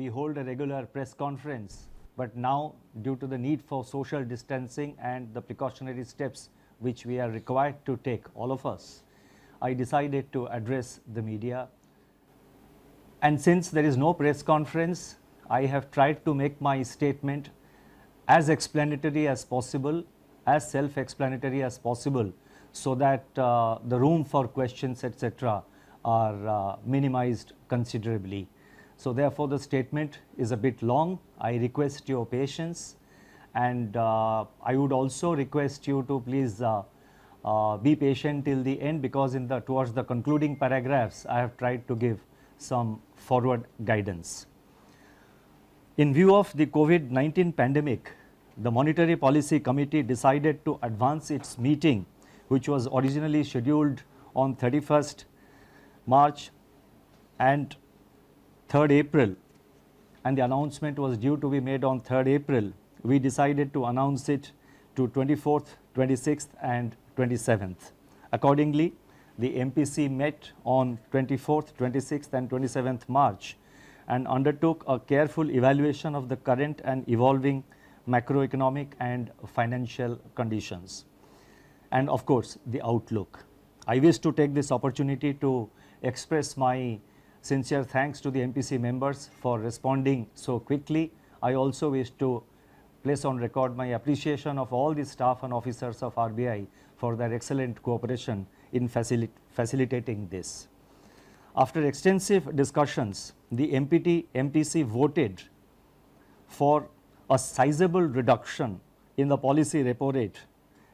we hold a regular press conference, but now due to the need for social distancing and the precautionary steps which we are required to take, all of us, I decided to address the media. And since there is no press conference, I have tried to make my statement as explanatory as possible, as self-explanatory as possible, so that the room for questions, etc., are minimized considerably. So therefore, the statement is a bit long. I request your patience, and I would also request you to please be patient till the end, because towards the concluding paragraphs, I have tried to give some forward guidance. In view of the COVID-19 pandemic, the Monetary Policy Committee decided to advance its meeting, which was originally scheduled on 31st March and 3rd April, and the announcement was due to be made on 3rd April. We decided to announce it to 24th, 26th and 27th. Accordingly, the MPC met on 24th, 26th and 27th March and undertook a careful evaluation of the current and evolving macroeconomic and financial conditions, and of course the outlook. I wish to take this opportunity to express my sincere thanks to the MPC members for responding so quickly. I also wish to place on record my appreciation of all the staff and officers of RBI for their excellent cooperation in facilitating this. After extensive discussions, the MPC voted for a sizable reduction in the policy repo rate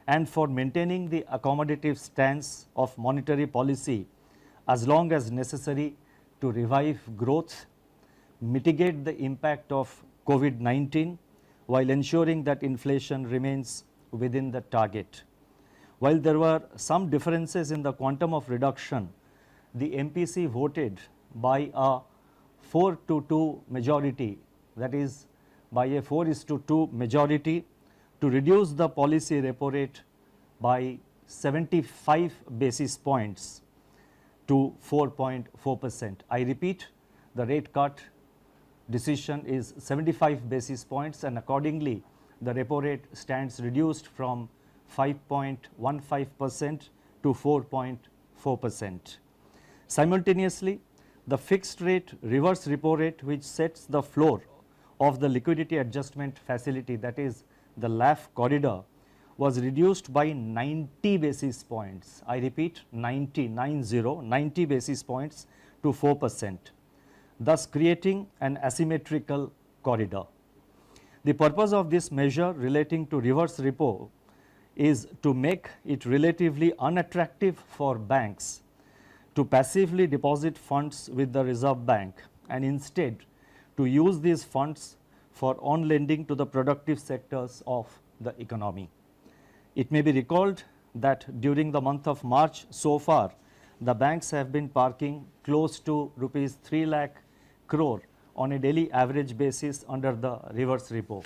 and for maintaining the accommodative stance of monetary policy as long as necessary to revive growth, mitigate the impact of COVID-19 while ensuring that inflation remains within the target. While there were some differences in the quantum of reduction, the MPC voted by a 4-2 majority, that is by a 4:2 majority, to reduce the policy repo rate by 75 basis points to 4.4%. I repeat, the rate cut decision is 75 basis points, and accordingly the repo rate stands reduced from 5.15% to 4.4%. Simultaneously, the fixed rate reverse repo rate, which sets the floor of the liquidity adjustment facility, that is the LAF corridor, was reduced by 90 basis points. I repeat, 90 basis points to 4%, thus creating an asymmetrical corridor. The purpose of this measure relating to reverse repo is to make it relatively unattractive for banks to passively deposit funds with the Reserve Bank, and instead to use these funds for on-lending to the productive sectors of the economy. It may be recalled that during the month of March so far, the banks have been parking close to rupees 3 lakh crore on a daily average basis under the reverse repo,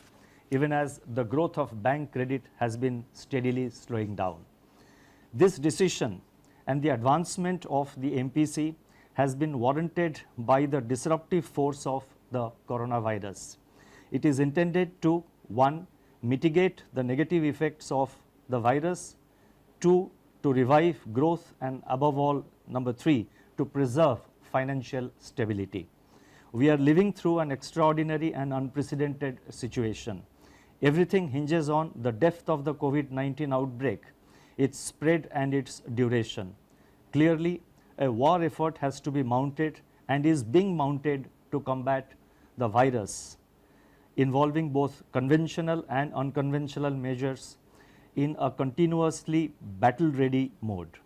even as the growth of bank credit has been steadily slowing down. This decision and the advancement of the MPC has been warranted by the disruptive force of the coronavirus. It is intended to 1. Mitigate the negative effects of the virus, 2. To revive growth, and above all, number 3, to preserve financial stability. We are living through an extraordinary and unprecedented situation. Everything hinges on the depth of the COVID-19 outbreak, its spread and its duration. Clearly, a war effort has to be mounted and is being mounted to combat the virus, involving both conventional and unconventional measures in a continuously battle-ready mode.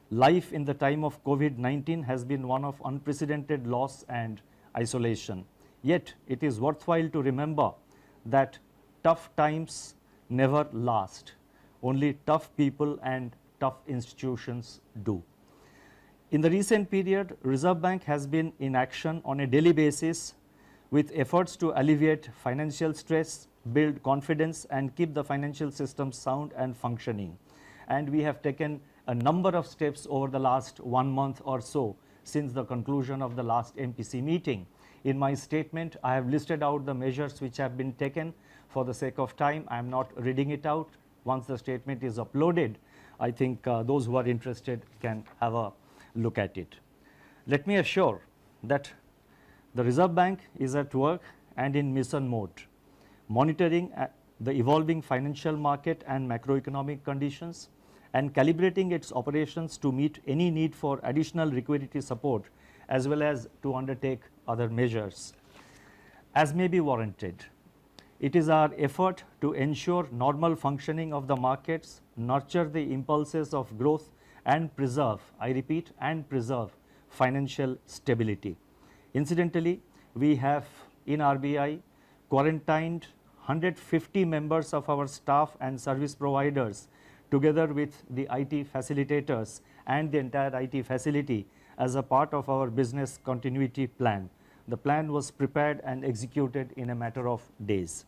Life in the time of COVID-19 has been one of unprecedented loss and isolation. Yet, it is worthwhile to remember that tough times never last. Only tough people and tough institutions do. In the recent period, Reserve Bank has been in action on a daily basis with efforts to alleviate financial stress, build confidence and keep the financial system sound and functioning. And we have taken a number of steps over the last 1 month or so since the conclusion of the last MPC meeting In my statement, I have listed out the measures which have been taken. For the sake of time, I am not reading it out. Once the statement is uploaded, I think those who are interested can have a look at it. Let me assure that the Reserve Bank is at work and in mission mode, monitoring the evolving financial market and macroeconomic conditions and calibrating its operations to meet any need for additional liquidity support, as well as to undertake other measures as may be warranted. It is our effort to ensure normal functioning of the markets, nurture the impulses of growth and preserve, I repeat, and preserve financial stability. Incidentally, we have in RBI quarantined 150 members of our staff and service providers together with the IT facilitators and the entire IT facility as a part of our business continuity plan. The plan was prepared and executed in a matter of days.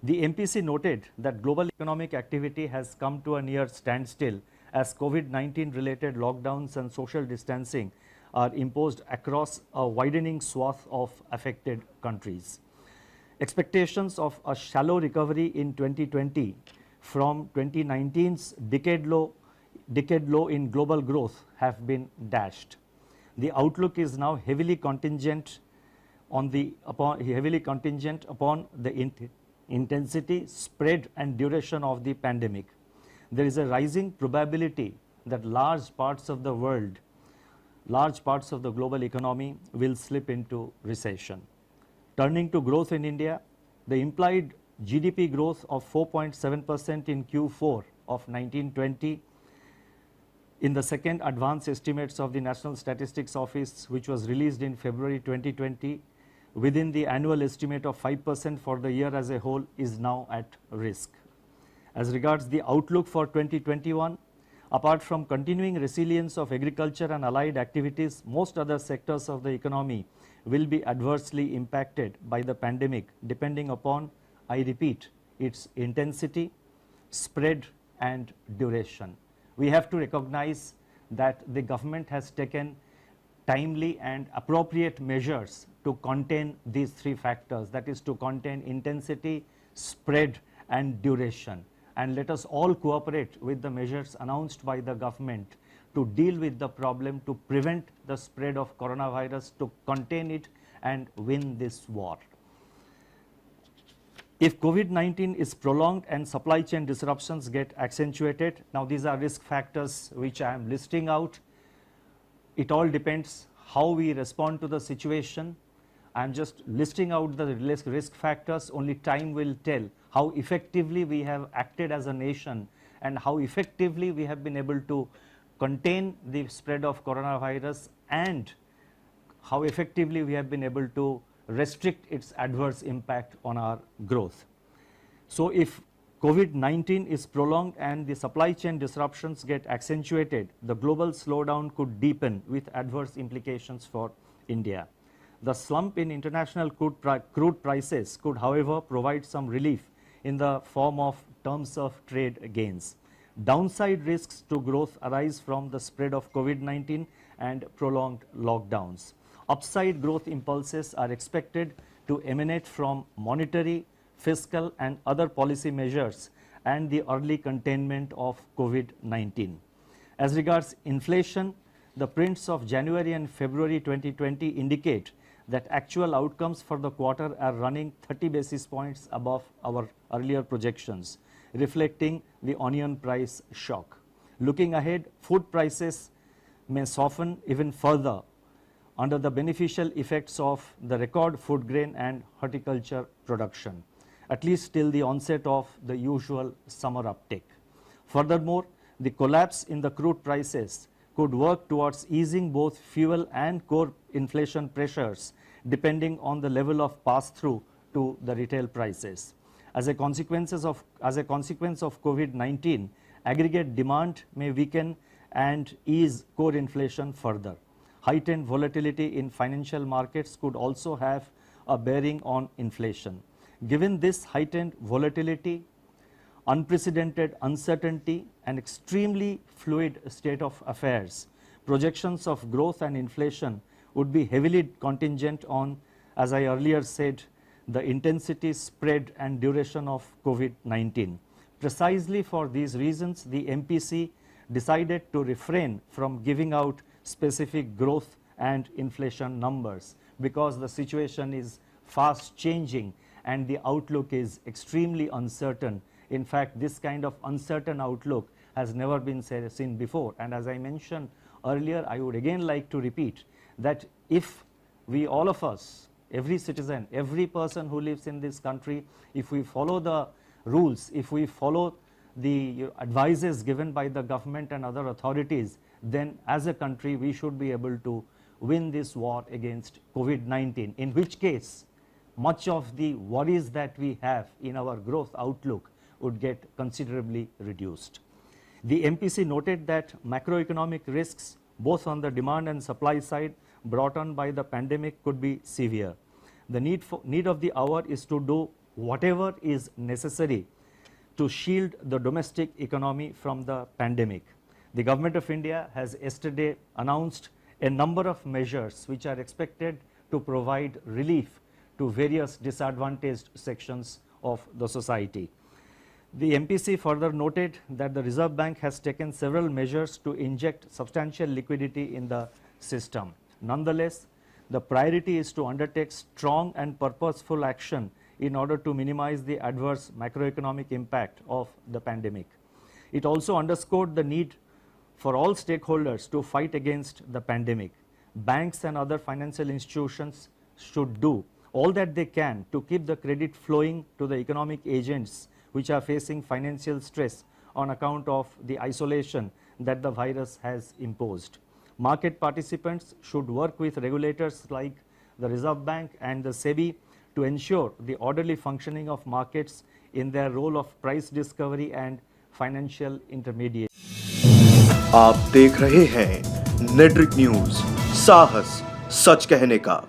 The MPC noted that global economic activity has come to a near standstill as COVID-19 related lockdowns and social distancing are imposed across a widening swath of affected countries. Expectations of a shallow recovery in 2020 from 2019's decade low in global growth have been dashed. The outlook is now heavily contingent upon the intensity, spread and duration of the pandemic. There is a rising probability that large parts of the global economy will slip into recession. Turning to growth in India, the implied GDP growth of 4.7% in Q4 of 1920 in the second advance estimates of the National Statistics Office, which was released in February 2020, within the annual estimate of 5% for the year as a whole, is now at risk. As regards the outlook for 2021, apart from continuing resilience of agriculture and allied activities, most other sectors of the economy will be adversely impacted by the pandemic, depending upon, I repeat, its intensity, spread and duration. We have to recognize that the government has taken timely and appropriate measures to contain these three factors, that is to contain intensity, spread and duration. And let us all cooperate with the measures announced by the government to deal with the problem, to prevent the spread of coronavirus, to contain it and win this war. If COVID-19 is prolonged and supply chain disruptions get accentuated, now these are risk factors which I am listing out. It all depends how we respond to the situation. I am just listing out the risk factors. Only time will tell how effectively we have acted as a nation and how effectively we have been able to contain the spread of coronavirus and how effectively we have been able to restrict its adverse impact on our growth. So if COVID-19 is prolonged and the supply chain disruptions get accentuated, the global slowdown could deepen with adverse implications for India. The slump in international crude prices could, however, provide some relief in the form of terms of trade gains. Downside risks to growth arise from the spread of COVID-19 and prolonged lockdowns. Upside growth impulses are expected to emanate from monetary, fiscal and other policy measures and the early containment of COVID-19. As regards inflation, the prints of January and February 2020 indicate that actual outcomes for the quarter are running 30 basis points above our earlier projections, reflecting the onion price shock. Looking ahead, food prices may soften even further under the beneficial effects of the record food grain and horticulture production, at least till the onset of the usual summer uptake. Furthermore, the collapse in the crude prices could work towards easing both fuel and core inflation pressures depending on the level of pass-through to the retail prices. As a consequence of COVID-19, aggregate demand may weaken and ease core inflation further. Heightened volatility in financial markets could also have a bearing on inflation. Given this heightened volatility, unprecedented uncertainty and extremely fluid state of affairs, projections of growth and inflation would be heavily contingent on as I earlier said, the intensity, spread and duration of COVID-19. Precisely for these reasons, the MPC decided to refrain from giving out specific growth and inflation numbers because the situation is fast changing and the outlook is extremely uncertain. In fact, this kind of uncertain outlook has never been seen before. And as I mentioned earlier, I would again like to repeat that if we, all of us, every citizen, every person who lives in this country, if we follow the rules, if we follow the advices given by the government and other authorities, then as a country we should be able to win this war against COVID-19, in which case much of the worries that we have in our growth outlook would get considerably reduced. The MPC noted that macroeconomic risks both on the demand and supply side brought on by the pandemic could be severe. The need of the hour is to do whatever is necessary to shield the domestic economy from the pandemic. The Government of India has yesterday announced a number of measures which are expected to provide relief to various disadvantaged sections of the society. The MPC further noted that the Reserve Bank has taken several measures to inject substantial liquidity in the system. Nonetheless, the priority is to undertake strong and purposeful action in order to minimize the adverse macroeconomic impact of the pandemic. It also underscored the need for all stakeholders to fight against the pandemic. Banks and other financial institutions should do all that they can to keep the credit flowing to the economic agents which are facing financial stress on account of the isolation that the virus has imposed. Market participants should work with regulators like the Reserve Bank and the SEBI to ensure the orderly functioning of markets in their role of price discovery and financial intermediation. आप देख रहे हैं नेट्रिक news, साहस सच कहने का।